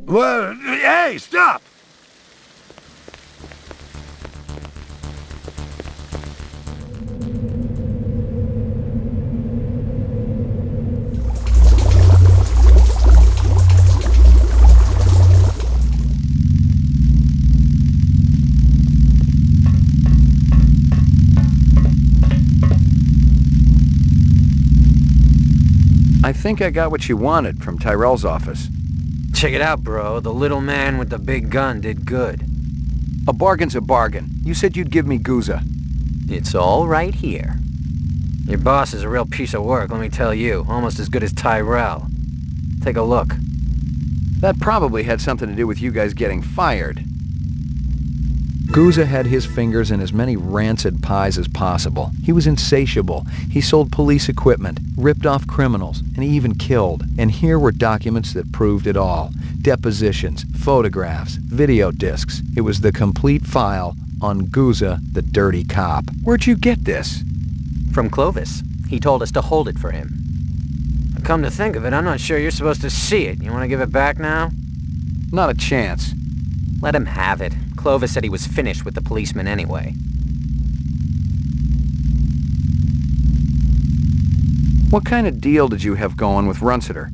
Well, hey, stop! I think I got what you wanted from Tyrell's office. Check it out, bro. The little man with the big gun did good. A bargain's a bargain. You said you'd give me Guza. It's all right here. Your boss is a real piece of work, let me tell you. Almost as good as Tyrell. Take a look. That probably had something to do with you guys getting fired. Guza had his fingers in as many rancid pies as possible. He was insatiable. He sold police equipment, ripped off criminals, and he even killed. And here were documents that proved it all. Depositions, photographs, video discs. It was the complete file on Guza, the dirty cop. Where'd you get this? From Clovis. He told us to hold it for him. Come to think of it, I'm not sure you're supposed to see it. You want to give it back now? Not a chance. Let him have it. Clovis said he was finished with the policeman anyway. What kind of deal did you have going with Runciter?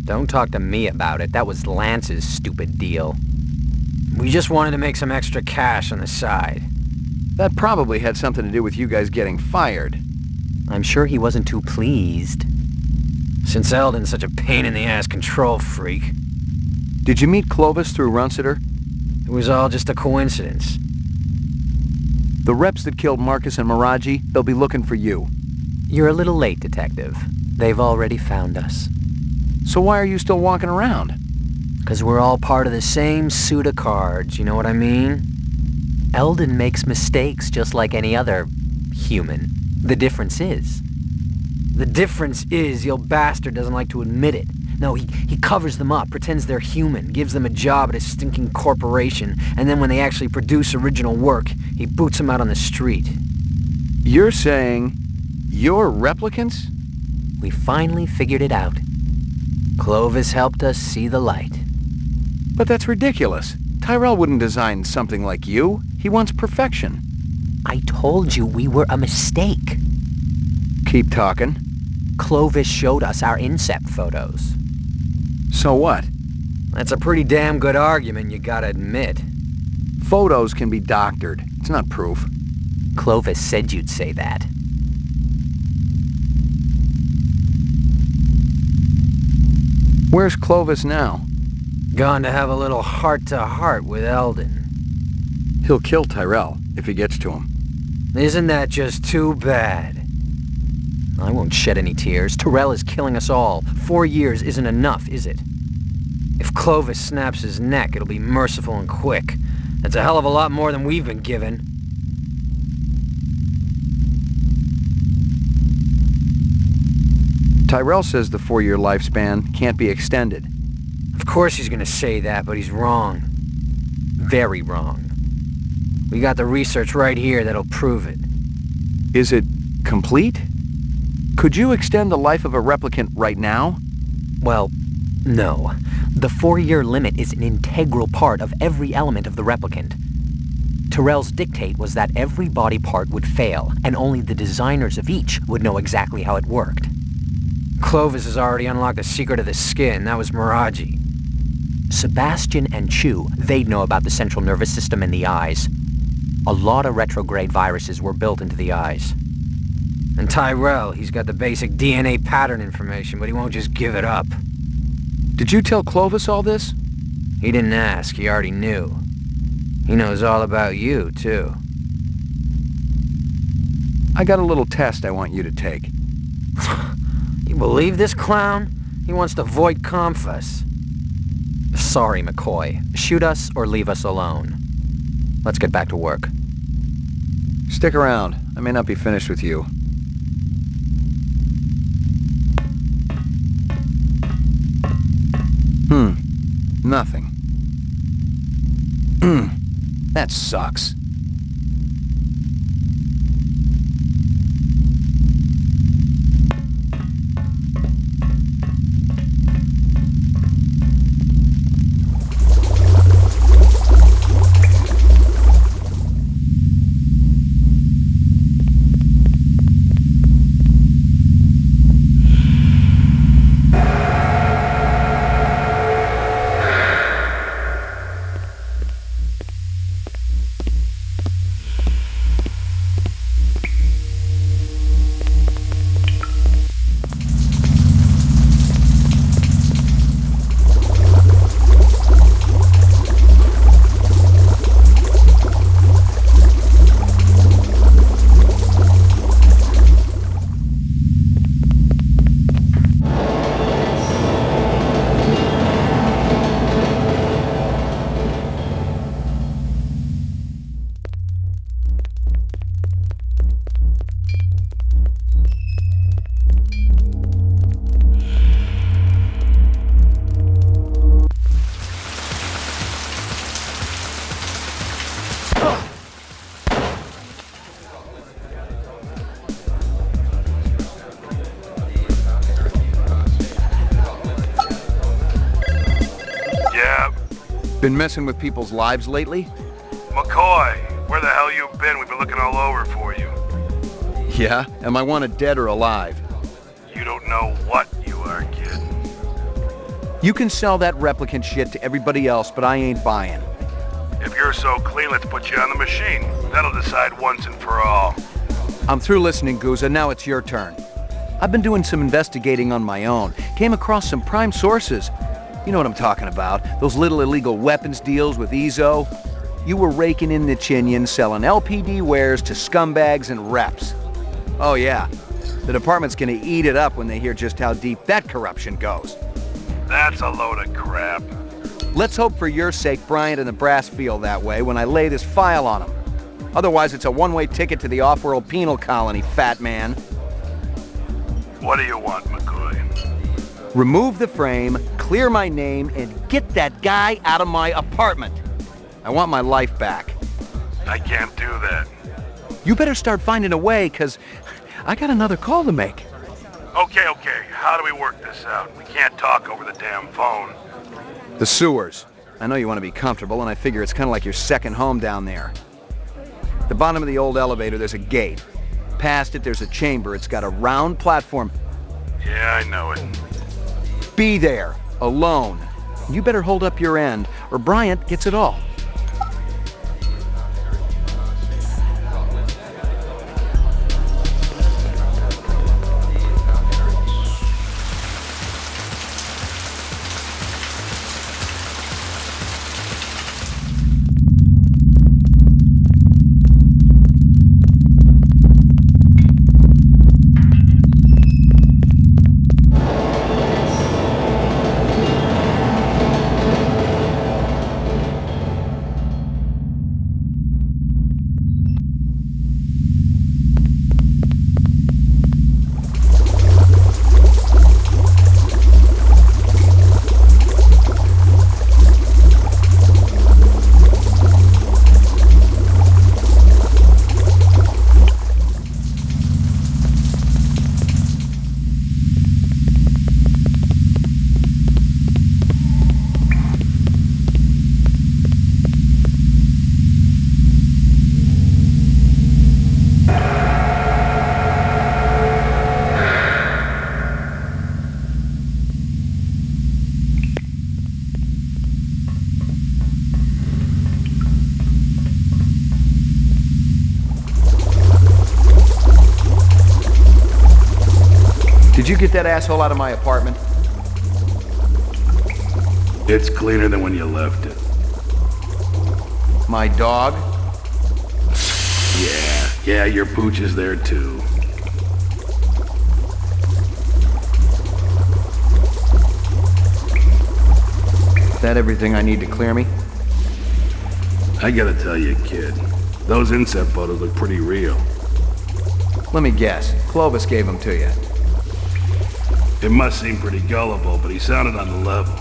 Don't talk to me about it. That was Lance's stupid deal. We just wanted to make some extra cash on the side. That probably had something to do with you guys getting fired. I'm sure he wasn't too pleased. Since Eldon's such a pain-in-the-ass control freak. Did you meet Clovis through Runciter? It was all just a coincidence. The reps that killed Marcus and Miraji, they'll be looking for you. You're a little late, Detective. They've already found us. So why are you still walking around? 'Cause we're all part of the same suit of cards, you know what I mean? Eldon makes mistakes just like any other human. The difference is your bastard doesn't like to admit it. No, he covers them up, pretends they're human, gives them a job at a stinking corporation, and then when they actually produce original work, he boots them out on the street. You're saying you're replicants? We finally figured it out. Clovis helped us see the light. But that's ridiculous. Tyrell wouldn't design something like you. He wants perfection. I told you we were a mistake. Keep talking. Clovis showed us our incept photos. So what? That's a pretty damn good argument, you gotta admit. Photos can be doctored. It's not proof. Clovis said you'd say that. Where's Clovis now? Gone to have a little heart-to-heart with Eldon. He'll kill Tyrell if he gets to him. Isn't that just too bad? I won't shed any tears. Tyrell is killing us all. 4 years isn't enough, is it? If Clovis snaps his neck, it'll be merciful and quick. That's a hell of a lot more than we've been given. Tyrell says the 4-year lifespan can't be extended. Of course he's gonna say that, but he's wrong. Very wrong. We got the research right here that'll prove it. Is it complete? Could you extend the life of a replicant right now? Well, no. The 4-year limit is an integral part of every element of the replicant. Tyrell's dictate was that every body part would fail, and only the designers of each would know exactly how it worked. Clovis has already unlocked the secret of the skin. That was Miraji. Sebastian and Chu, they'd know about the central nervous system and the eyes. A lot of retrograde viruses were built into the eyes. And Tyrell, he's got the basic DNA pattern information, but he won't just give it up. Did you tell Clovis all this? He didn't ask, he already knew. He knows all about you, too. I got a little test I want you to take. You believe this clown? He wants to void confess. Sorry, McCoy. Shoot us or leave us alone. Let's get back to work. Stick around. I may not be finished with you. Nothing. That sucks. Been messing with people's lives lately? McCoy, where the hell you been? We've been looking all over for you. Yeah? Am I wanted dead or alive? You don't know what you are, kid. You can sell that replicant shit to everybody else, but I ain't buying. If you're so clean, let's put you on the machine. That'll decide once and for all. I'm through listening, Guza. Now it's your turn. I've been doing some investigating on my own. Came across some prime sources. You know what I'm talking about. Those little illegal weapons deals with Ezo. You were raking in the chinion, selling LPD wares to scumbags and reps. Oh yeah, the department's gonna eat it up when they hear just how deep that corruption goes. That's a load of crap. Let's hope for your sake Bryant and the brass feel that way when I lay this file on them. Otherwise it's a one-way ticket to the off-world penal colony, fat man. What do you want, McCoy? Remove the frame, clear my name, and get that guy out of my apartment. I want my life back. I can't do that. You better start finding a way, 'cause I got another call to make. Okay. How do we work this out? We can't talk over the damn phone. The sewers. I know you want to be comfortable, and I figure it's kind of like your second home down there. At the bottom of the old elevator, there's a gate. Past it, there's a chamber. It's got a round platform. Yeah, I know it. Be there, alone. You better hold up your end, or Bryant gets it all. Did you get that asshole out of my apartment? It's cleaner than when you left it. My dog? Yeah, your pooch is there too. That everything I need to clear me? I gotta tell you, kid, those inset photos look pretty real. Let me guess. Clovis gave them to you. It must seem pretty gullible, but he sounded on the level.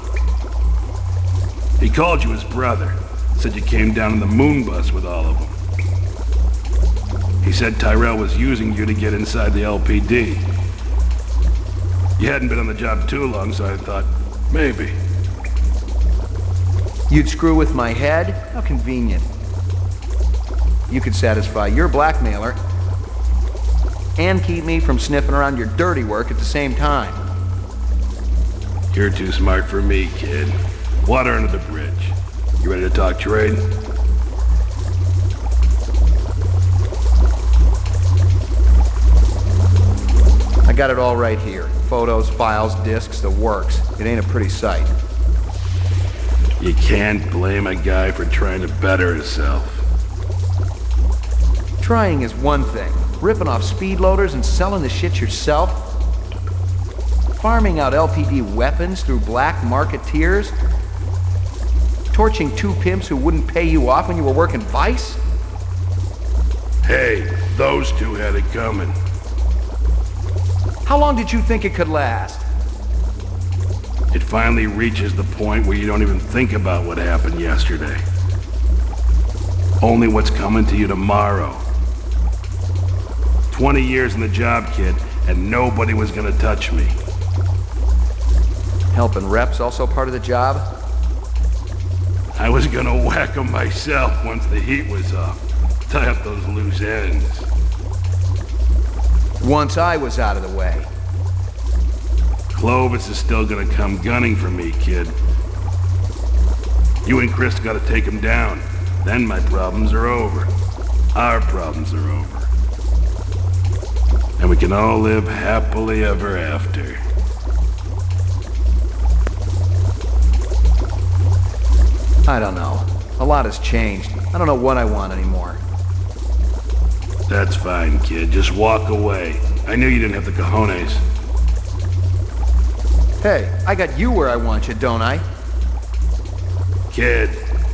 He called you his brother. Said you came down in the moon bus with all of them. He said Tyrell was using you to get inside the LPD. You hadn't been on the job too long, so I thought, maybe. You'd screw with my head? How convenient. You could satisfy your blackmailer and keep me from sniffing around your dirty work at the same time. You're too smart for me, kid. Water under the bridge. You ready to talk trade? I got it all right here. Photos, files, discs, the works. It ain't a pretty sight. You can't blame a guy for trying to better himself. Trying is one thing. Ripping off speed loaders and selling the shit yourself? Farming out LPD weapons through black marketeers? Torching two pimps who wouldn't pay you off when you were working Vice? Hey, those two had it coming. How long did you think it could last? It finally reaches the point where you don't even think about what happened yesterday. Only what's coming to you tomorrow. 20 years in the job, kid, and nobody was gonna touch me. Helping reps also part of the job? I was gonna whack him myself once the heat was off. Tie up those loose ends. Once I was out of the way. Clovis is still gonna come gunning for me, kid. You and Chris gotta take him down. Then my problems are over. Our problems are over. And we can all live happily ever after. I don't know. A lot has changed. I don't know what I want anymore. That's fine, kid. Just walk away. I knew you didn't have the cojones. Hey, I got you where I want you, don't I? Kid,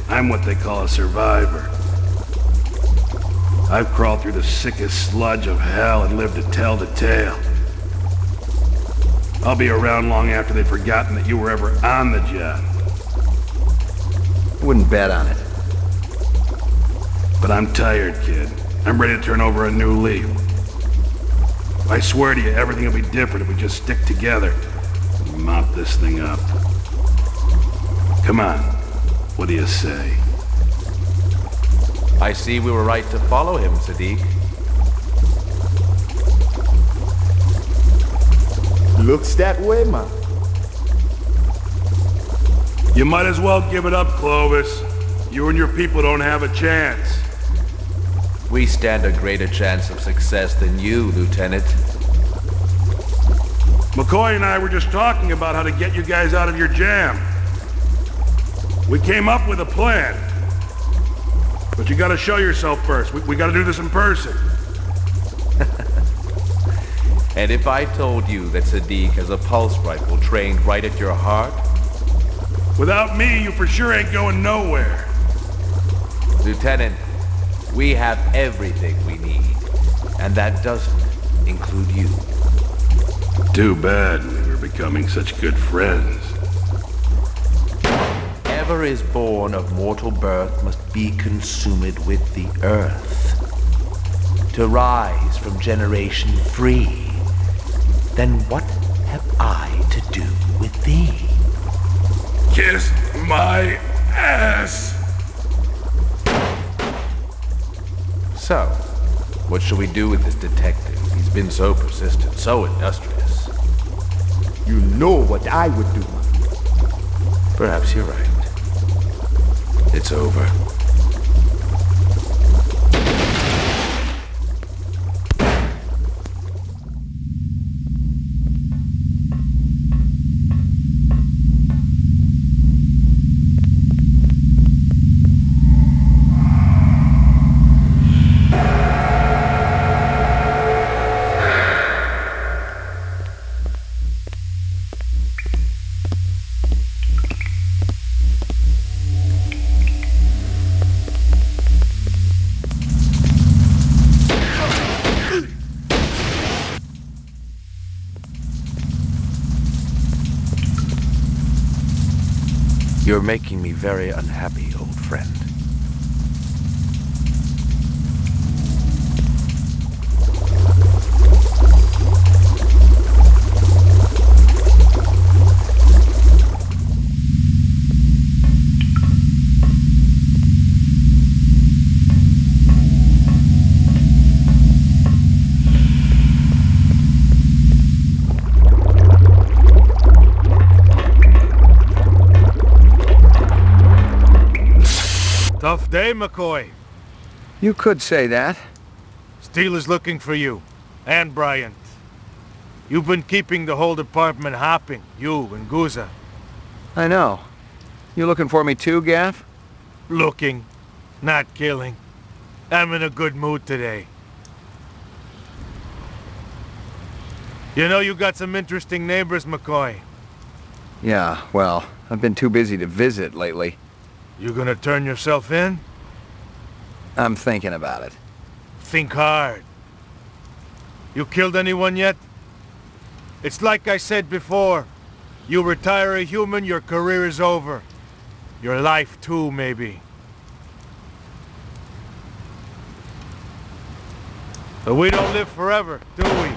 I'm what they call a survivor. I've crawled through the sickest sludge of hell and lived to tell the tale. I'll be around long after they've forgotten that you were ever on the job. Wouldn't bet on it. But I'm tired, kid. I'm ready to turn over a new leaf. I swear to you, everything will be different if we just stick together and mop this thing up. Come on. What do you say? I see we were right to follow him, Sadiq. Looks that way, man. You might as well give it up, Clovis. You and your people don't have a chance. We stand a greater chance of success than you, Lieutenant. McCoy and I were just talking about how to get you guys out of your jam. We came up with a plan. But you gotta show yourself first. We gotta do this in person. And if I told you that Sadiq has a pulse rifle trained right at your heart? Without me, you for sure ain't going nowhere. Lieutenant, we have everything we need. And that doesn't include you. Too bad we were becoming such good friends. Whatever is born of mortal birth must be consumed with the earth. To rise from generation free, then what have I to do with thee? Kiss my ass! So, what shall we do with this detective? He's been so persistent, so industrious. You know what I would do. Perhaps you're right. It's over. You're making me very unhappy, old friend. Tough day, McCoy. You could say that. Steele is looking for you. And Bryant. You've been keeping the whole department hopping, you and Guza. I know. You looking for me too, Gaff? Looking, not killing. I'm in a good mood today. You know you got some interesting neighbors, McCoy. Yeah, well, I've been too busy to visit lately. You gonna turn yourself in? I'm thinking about it. Think hard. You killed anyone yet? It's like I said before. You retire a human, your career is over. Your life too, maybe. But we don't live forever, do we?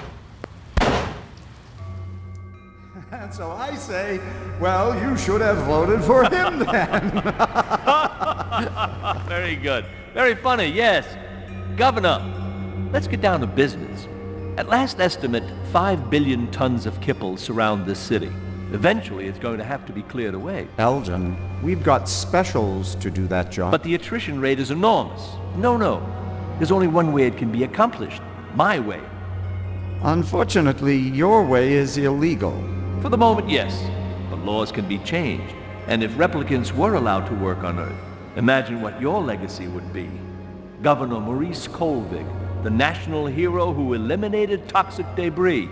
And so I say, well, you should have voted for him then. Very good. Very funny, yes. Governor, let's get down to business. At last estimate, 5 billion tons of kipple surround this city. Eventually, it's going to have to be cleared away. Elgin, we've got specials to do that job. But the attrition rate is enormous. No. There's only one way it can be accomplished. My way. Unfortunately, your way is illegal. For the moment, yes. But laws can be changed. And if replicants were allowed to work on Earth, imagine what your legacy would be. Governor Maurice Colvig, the national hero who eliminated toxic debris.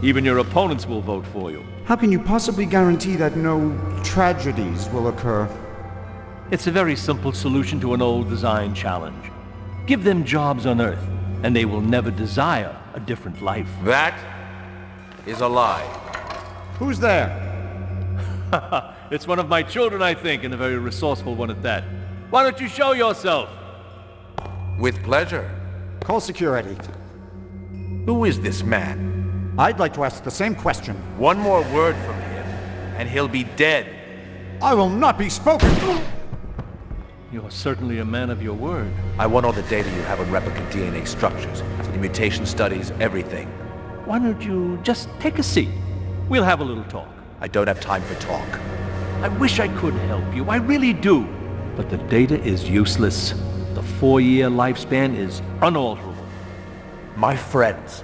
Even your opponents will vote for you. How can you possibly guarantee that no tragedies will occur? It's a very simple solution to an old design challenge. Give them jobs on Earth, and they will never desire a different life. That is a lie. Who's there? It's one of my children, I think, and a very resourceful one at that. Why don't you show yourself? With pleasure. Call security. Who is this man? I'd like to ask the same question. One more word from him, and he'll be dead. I will not be spoken. You're certainly a man of your word. I want all the data you have on replicant DNA structures, the mutation studies, everything. Why don't you just take a seat? We'll have a little talk. I don't have time for talk. I wish I could help you, I really do. But the data is useless. The 4-year lifespan is unalterable. My friends,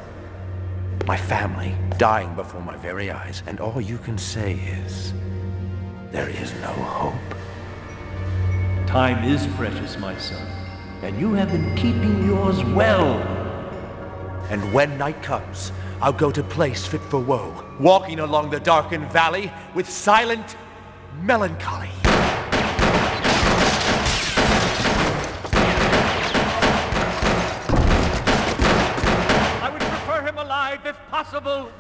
my family, dying before my very eyes, and all you can say is, there is no hope. Time is precious, my son, and you have been keeping yours well. And when night comes, I'll go to place fit for woe, walking along the darkened valley with silent melancholy. I would prefer him alive if possible.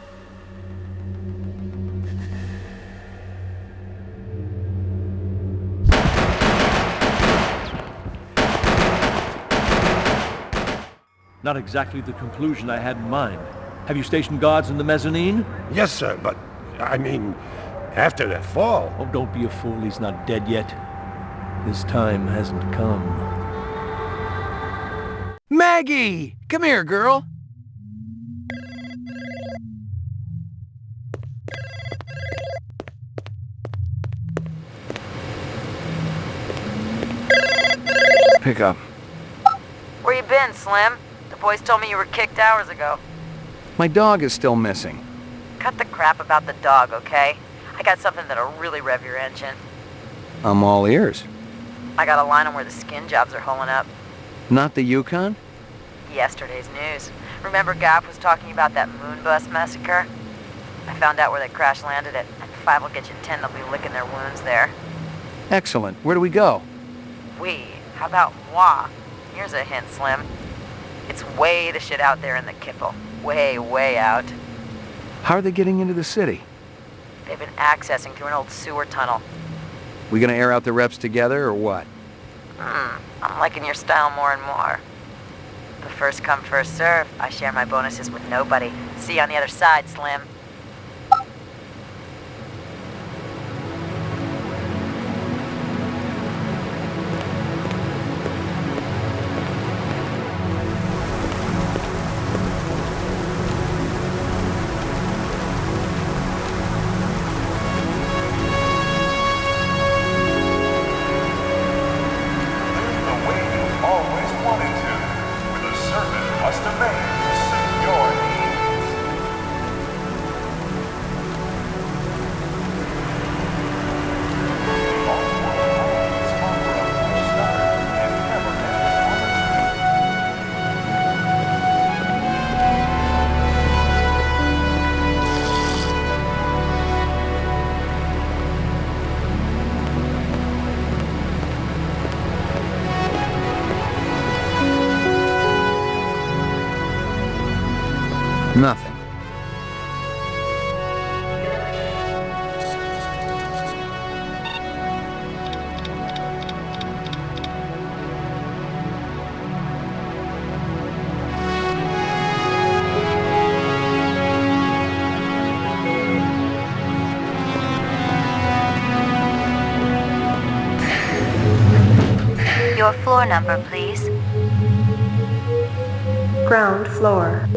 Not exactly the conclusion I had in mind. Have you stationed guards in the mezzanine? Yes, sir, but, I mean, after that fall... Oh, don't be a fool. He's not dead yet. His time hasn't come. Maggie! Come here, girl. Pick up. Where you been, Slim? The boys told me you were kicked hours ago. My dog is still missing. Cut the crap about the dog, okay? I got something that'll really rev your engine. I'm all ears. I got a line on where the skin jobs are holing up. Not the Yukon? Yesterday's news. Remember Gaff was talking about that moon bus massacre? I found out where they crash landed it, and 5 will get you 10 that'll be licking their wounds there. Excellent. Where do we go? How about moi? Here's a hint, Slim. It's way the shit out there in the kipple. Way, way out. How are they getting into the city? They've been accessing through an old sewer tunnel. We gonna air out the reps together, or what? I'm liking your style more and more. The first come, first serve. I share my bonuses with nobody. See you on the other side, Slim. Your floor number, please. Ground floor.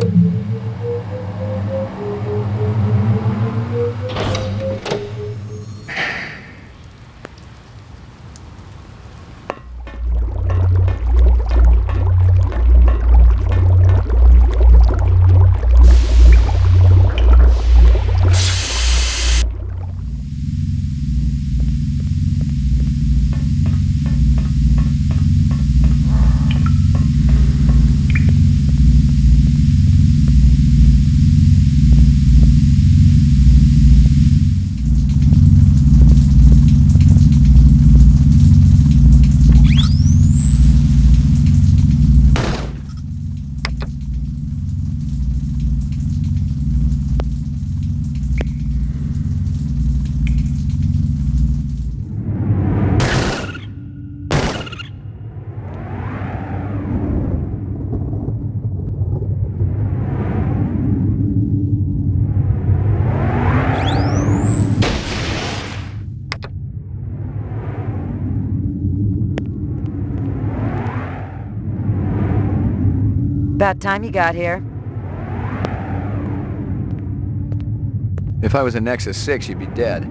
About time you got here. If I was a Nexus 6, you'd be dead.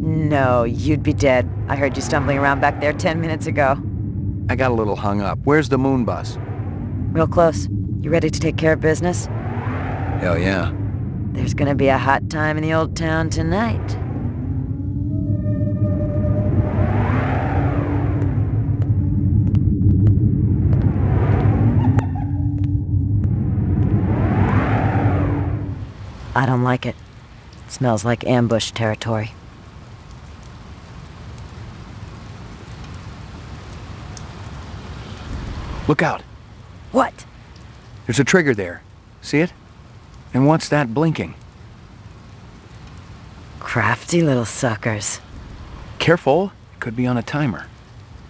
No, you'd be dead. I heard you stumbling around back there 10 minutes ago. I got a little hung up. Where's the moon bus? Real close. You ready to take care of business? Hell yeah. There's gonna be a hot time in the old town tonight. I don't like it. It smells like ambush territory. Look out. What? There's a trigger there. See it? And what's that blinking? Crafty little suckers. Careful. It could be on a timer.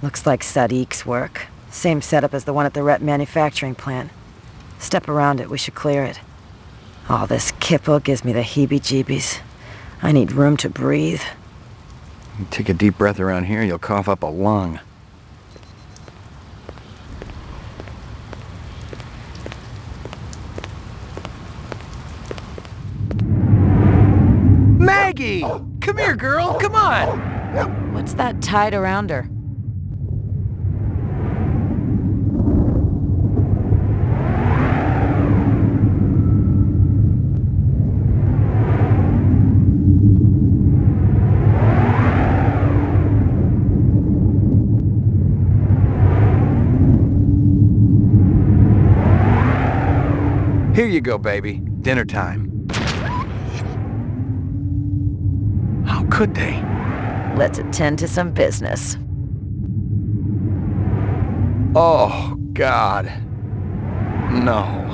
Looks like Sadiq's work. Same setup as the one at the Rep manufacturing plant. Step around it, we should clear it. All this kipple gives me the heebie-jeebies. I need room to breathe. You take a deep breath around here, you'll cough up a lung. Maggie! Come here, girl, come on! What's that tied around her? Here you go, baby. Dinner time. How could they? Let's attend to some business. Oh, God. No.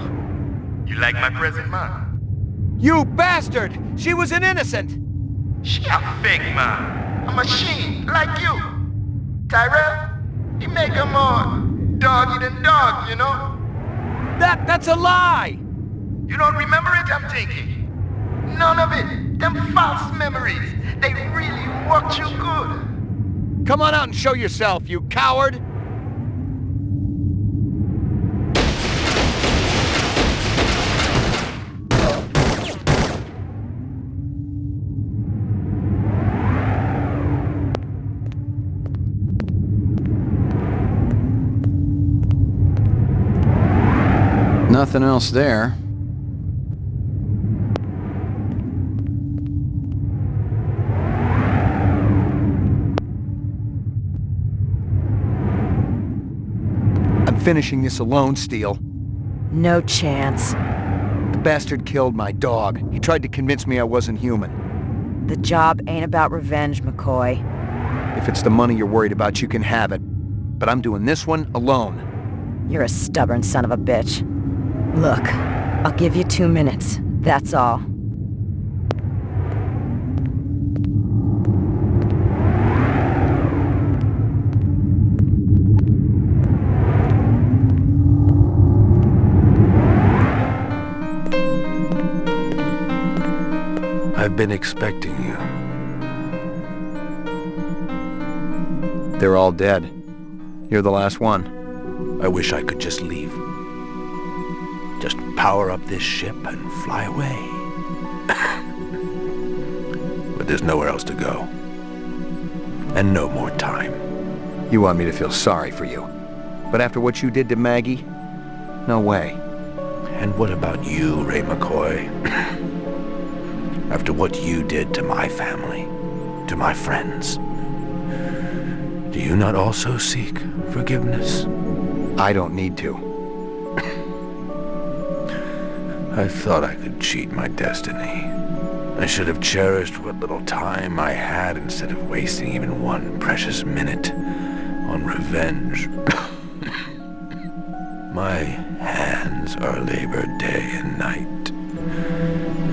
You like my present, man? You bastard! She was an innocent! She a fake, man. A machine, like you. Tyrell, he make her more doggy than dog, you know? That's a lie! You don't remember it, I'm thinking. None of it. Them false memories. They really worked you good. Come on out and show yourself, you coward! Nothing else there. I'm finishing this alone, Steele. No chance. The bastard killed my dog. He tried to convince me I wasn't human. The job ain't about revenge, McCoy. If it's the money you're worried about, you can have it. But I'm doing this one alone. You're a stubborn son of a bitch. Look, I'll give you 2 minutes. That's all. I've been expecting you. They're all dead. You're the last one. I wish I could just leave. Just power up this ship and fly away. But there's nowhere else to go. And no more time. You want me to feel sorry for you. But after what you did to Maggie, no way. And what about you, Ray McCoy? After what you did to my family, to my friends, do you not also seek forgiveness? I don't need to. I thought I could cheat my destiny. I should have cherished what little time I had instead of wasting even one precious minute on revenge. My hands are labored day and night,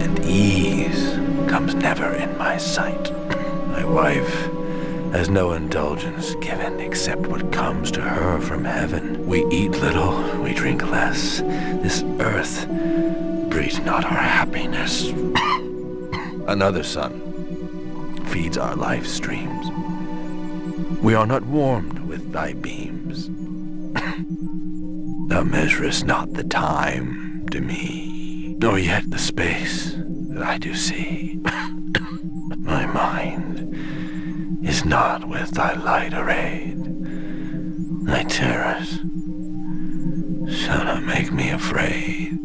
and ease comes never in my sight. My wife has no indulgence given except what comes to her from heaven. We eat little, we drink less. This earth breeds not our happiness. Another sun feeds our life streams. We are not warmed with thy beams. Thou measurest not the time to me, nor yet the space that I do see. My mind is not with thy light arrayed. Thy terrors shall not make me afraid.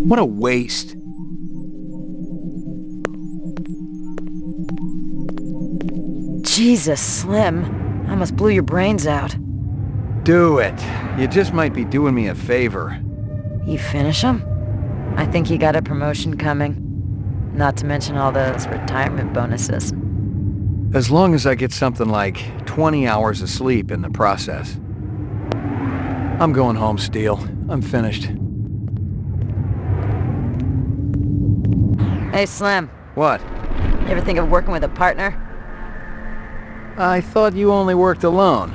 What a waste. Jesus, Slim. I almost blew your brains out. Do it. You just might be doing me a favor. You finish him? I think he got a promotion coming. Not to mention all those retirement bonuses. As long as I get something like 20 hours of sleep in the process. I'm going home, Steele. I'm finished. Hey, Slim. What? You ever think of working with a partner? I thought you only worked alone.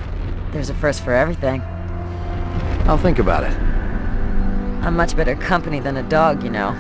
There's a first for everything. I'll think about it. I'm much better company than a dog, you know.